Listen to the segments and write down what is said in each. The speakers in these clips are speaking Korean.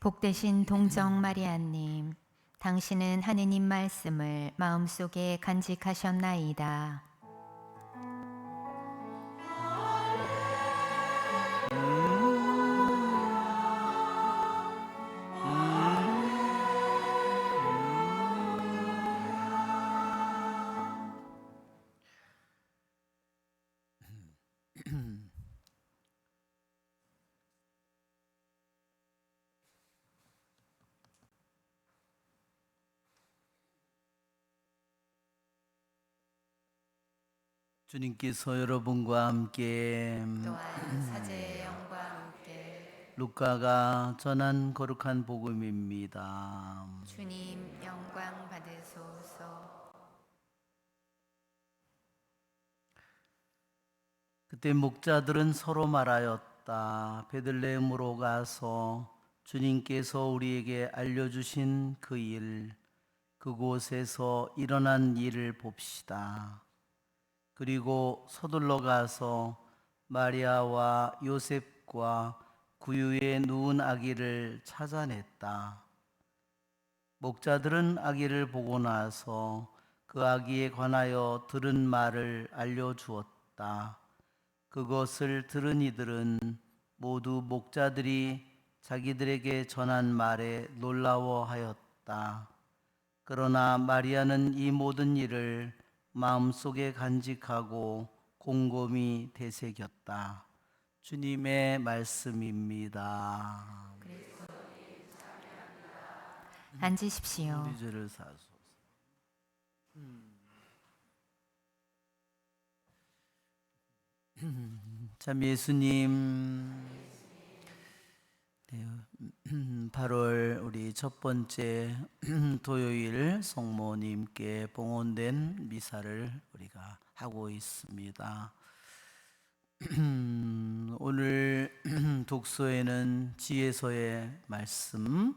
복되신 동정 마리아님, 당신은 하느님 말씀을 마음속에 간직하셨나이다. 주님께서 여러분과 함께 또한 사제의 영과 함께 루카가 전한 거룩한 복음입니다. 주님 영광 받으소서. 그때 목자들은 서로 말하였다. 베들레헴으로 가서 주님께서 우리에게 알려주신 그 일, 그곳에서 일어난 일을 봅시다. 그리고 서둘러 가서 마리아와 요셉과 구유에 누운 아기를 찾아냈다. 목자들은 아기를 보고 나서 그 아기에 관하여 들은 말을 알려주었다. 그것을 들은 이들은 모두 목자들이 자기들에게 전한 말에 놀라워하였다. 그러나 마리아는 이 모든 일을 마음속에 간직하고 곰곰이 되새겼다. 주님의 말씀입니다. 앉으십시오. 우리 죄를 사소서. 참 예수님, 네, 8월 우리 첫 번째 토요일 성모님께 봉헌된 미사를 우리가 하고 있습니다. 오늘 독서에는 지혜서의 말씀,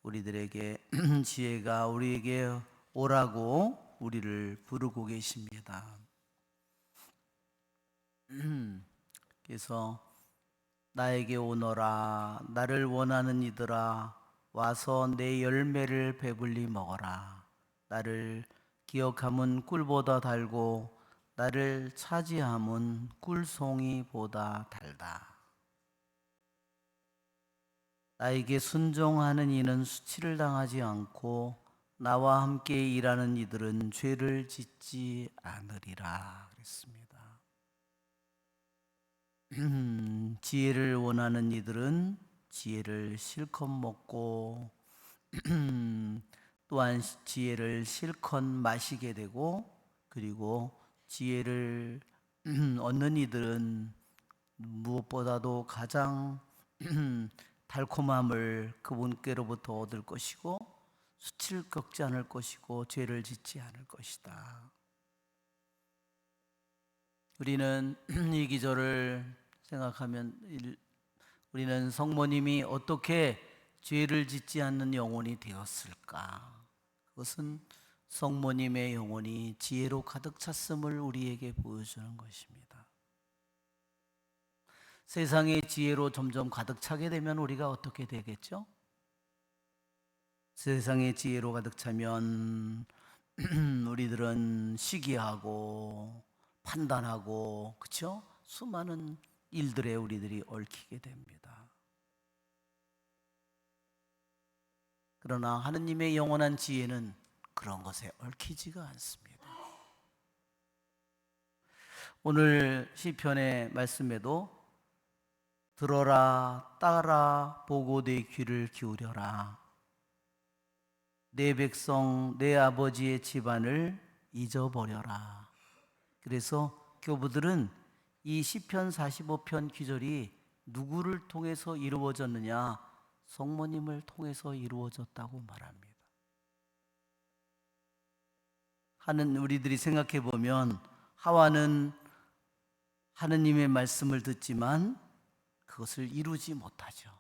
우리들에게 지혜가 우리에게 오라고 우리를 부르고 계십니다. 그래서 나에게 오너라, 나를 원하는 이들아, 와서 내 열매를 배불리 먹어라. 나를 기억함은 꿀보다 달고 나를 차지함은 꿀송이보다 달다. 나에게 순종하는 이는 수치를 당하지 않고 나와 함께 일하는 이들은 죄를 짓지 않으리라 그랬습니다. 지혜를 원하는 이들은 지혜를 실컷 먹고 또한 지혜를 실컷 마시게 되고, 그리고 지혜를 얻는 이들은 무엇보다도 가장 달콤함을 그분께로부터 얻을 것이고 수치를 겪지 않을 것이고 죄를 짓지 않을 것이다. 우리는 이 기절을 생각하면 우리는 성모님이 어떻게 죄를 짓지 않는 영혼이 되었을까? 그것은 성모님의 영혼이 지혜로 가득 찼음을 우리에게 보여주는 것입니다. 세상의 지혜로 점점 가득 차게 되면 우리가 어떻게 되겠죠? 세상의 지혜로 가득 차면 우리들은 시기하고 판단하고, 그렇죠? 수많은 일들에 우리들이 얽히게 됩니다. 그러나 하느님의 영원한 지혜는 그런 것에 얽히지가 않습니다. 오늘 시편의 말씀에도 들어라, 따라, 보고 내 귀를 기울여라. 내 백성, 내 아버지의 집안을 잊어버려라. 그래서 교부들은 이 시편 45편 기절이 누구를 통해서 이루어졌느냐? 성모님을 통해서 이루어졌다고 말합니다. 하는 우리들이 생각해 보면 하와는 하느님의 말씀을 듣지만 그것을 이루지 못하죠.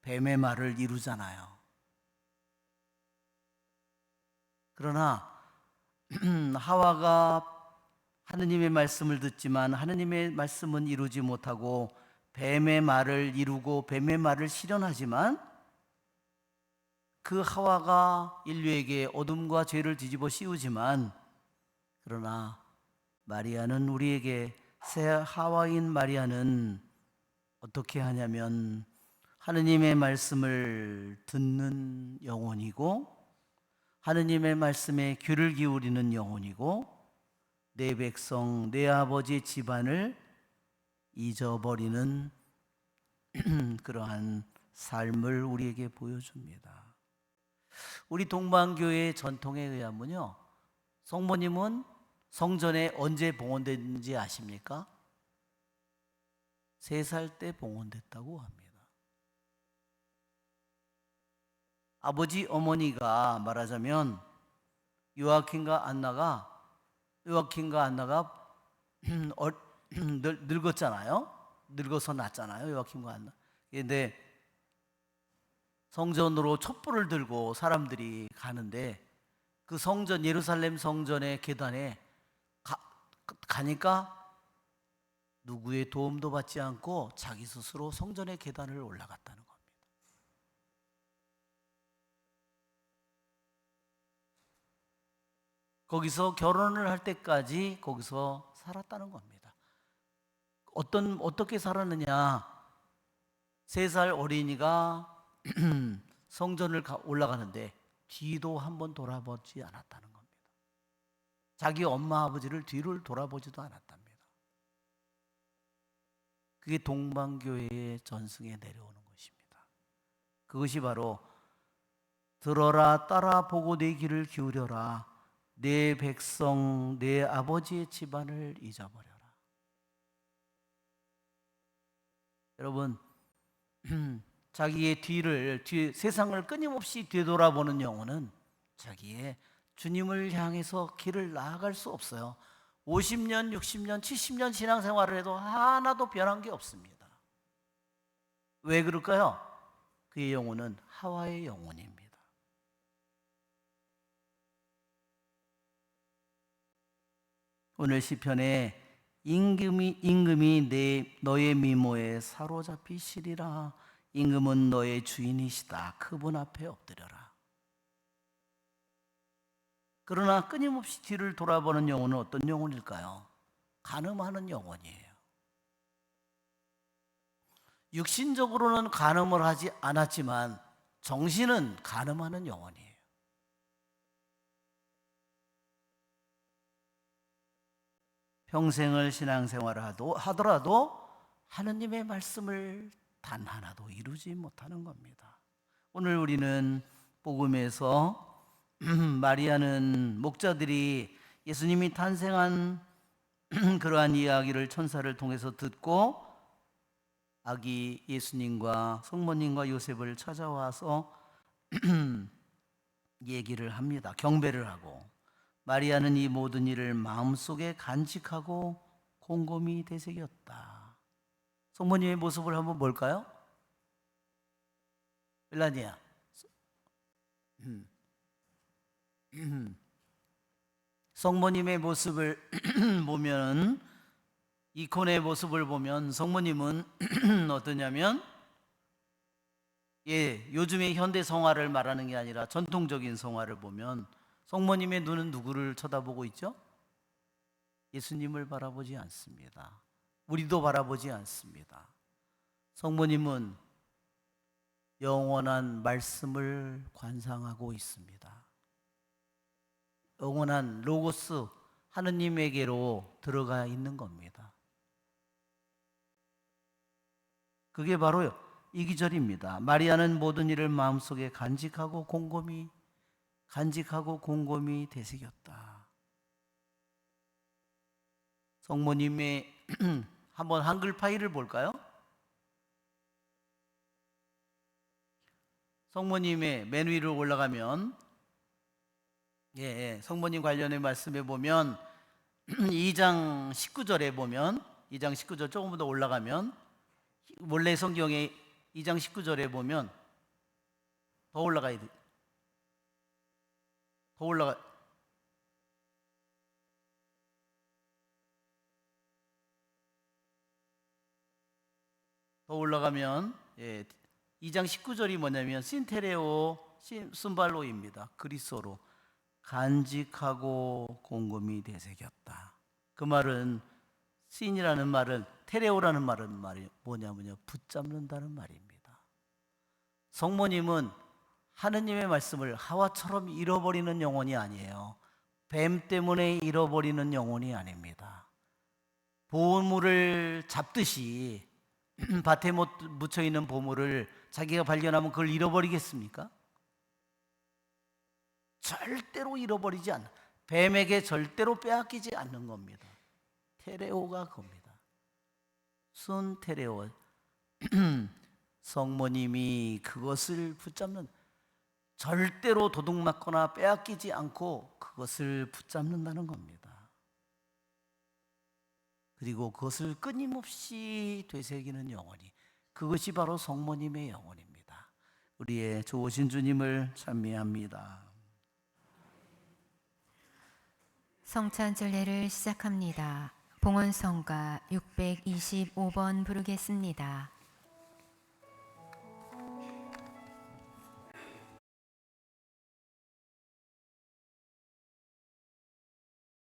뱀의 말을 이루잖아요. 그러나 하와가 하느님의 말씀을 듣지만 하느님의 말씀은 이루지 못하고 뱀의 말을 이루고 뱀의 말을 실현하지만 그 하와가 인류에게 어둠과 죄를 뒤집어 씌우지만, 그러나 마리아는, 우리에게 새 하와인 마리아는 어떻게 하냐면 하느님의 말씀을 듣는 영혼이고, 하느님의 말씀에 귀를 기울이는 영혼이고, 내 백성, 내 아버지의 집안을 잊어버리는 그러한 삶을 우리에게 보여줍니다. 우리 동방교회의 전통에 의하면요, 성모님은 성전에 언제 봉헌됐는지 아십니까? 3살 때 봉헌됐다고 합니다. 아버지 어머니가 말하자면 요아킨과 안나가 늙었잖아요. 늙어서 낳았잖아요, 요아킨과 안나. 그런데 성전으로 촛불을 들고 사람들이 가는데, 그 성전, 예루살렘 성전의 계단에 가니까 누구의 도움도 받지 않고 자기 스스로 성전의 계단을 올라갔다는 겁니다. 거기서 결혼을 할 때까지 거기서 살았다는 겁니다. 어떻게 살았느냐? 3살 어린이가 성전을 올라가는데 뒤도 한번 돌아보지 않았다는 겁니다. 자기 엄마 아버지를 뒤를 돌아보지도 않았답니다. 그게 동방교회의 전승에 내려오는 것입니다. 그것이 바로 들어라, 따라 보고 내 귀를 기울여라, 내 백성, 내 아버지의 집안을 잊어버려라. 여러분, 자기의 세상을 끊임없이 되돌아보는 영혼은 자기의 주님을 향해서 길을 나아갈 수 없어요. 50년, 60년, 70년 신앙생활을 해도 하나도 변한 게 없습니다. 왜 그럴까요? 그의 영혼은 하와의 영혼입니다. 오늘 시편에 임금이 너의 미모에 사로잡히시리라. 임금은 너의 주인이시다. 그분 앞에 엎드려라. 그러나 끊임없이 뒤를 돌아보는 영혼은 어떤 영혼일까요? 간음하는 영혼이에요. 육신적으로는 간음을 하지 않았지만 정신은 간음하는 영혼이에요. 평생을 신앙생활을 하더라도 하느님의 말씀을 단 하나도 이루지 못하는 겁니다. 오늘 우리는 복음에서 마리아는 목자들이 예수님이 탄생한 그러한 이야기를 천사를 통해서 듣고 아기 예수님과 성모님과 요셉을 찾아와서 얘기를 합니다. 경배를 하고, 마리아는 이 모든 일을 마음속에 간직하고 곰곰이 되새겼다. 성모님의 모습을 한번 볼까요? 멜라니아, 성모님의 모습을 보면, 이콘의 모습을 보면 성모님은 어떠냐면, 요즘의 현대 성화를 말하는 게 아니라 전통적인 성화를 보면 성모님의 눈은 누구를 쳐다보고 있죠? 예수님을 바라보지 않습니다. 우리도 바라보지 않습니다. 성모님은 영원한 말씀을 관상하고 있습니다. 영원한 로고스, 하느님에게로 들어가 있는 겁니다. 그게 바로 이 기절입니다. 마리아는 모든 일을 마음속에 간직하고 곰곰이 되새겼다. 성모님의 한번 한글 파일을 볼까요? 성모님의 맨 위로 올라가면, 성모님 관련의 말씀에 보면 2장 19절에 보면, 2장 19절 조금 더 올라가면, 원래 성경에 2장 19절에 보면 더 올라가야 돼. 더 올라가면 2장 19절이 뭐냐면 신테레오 순발로입니다. 그리스어로 간직하고 곰곰이 되새겼다. 그 말은 신이라는 말은 테레오라는 말이 뭐냐면요, 붙잡는다는 말입니다. 성모님은 하느님의 말씀을 하와처럼 잃어버리는 영혼이 아니에요. 뱀 때문에 잃어버리는 영혼이 아닙니다. 보물을 잡듯이 밭에 묻혀 있는 보물을 자기가 발견하면 그걸 잃어버리겠습니까? 절대로 잃어버리지 않는, 뱀에게 절대로 빼앗기지 않는 겁니다. 테레오가 겁니다. 순 테레오. 성모님이 그것을 붙잡는, 절대로 도둑맞거나 빼앗기지 않고 그것을 붙잡는다는 겁니다. 그리고 그것을 끊임없이 되새기는 영혼이, 그것이 바로 성모님의 영혼입니다. 우리의 좋으신 주님을 찬미합니다. 성찬절례를 시작합니다. 봉헌성가 625번 부르겠습니다.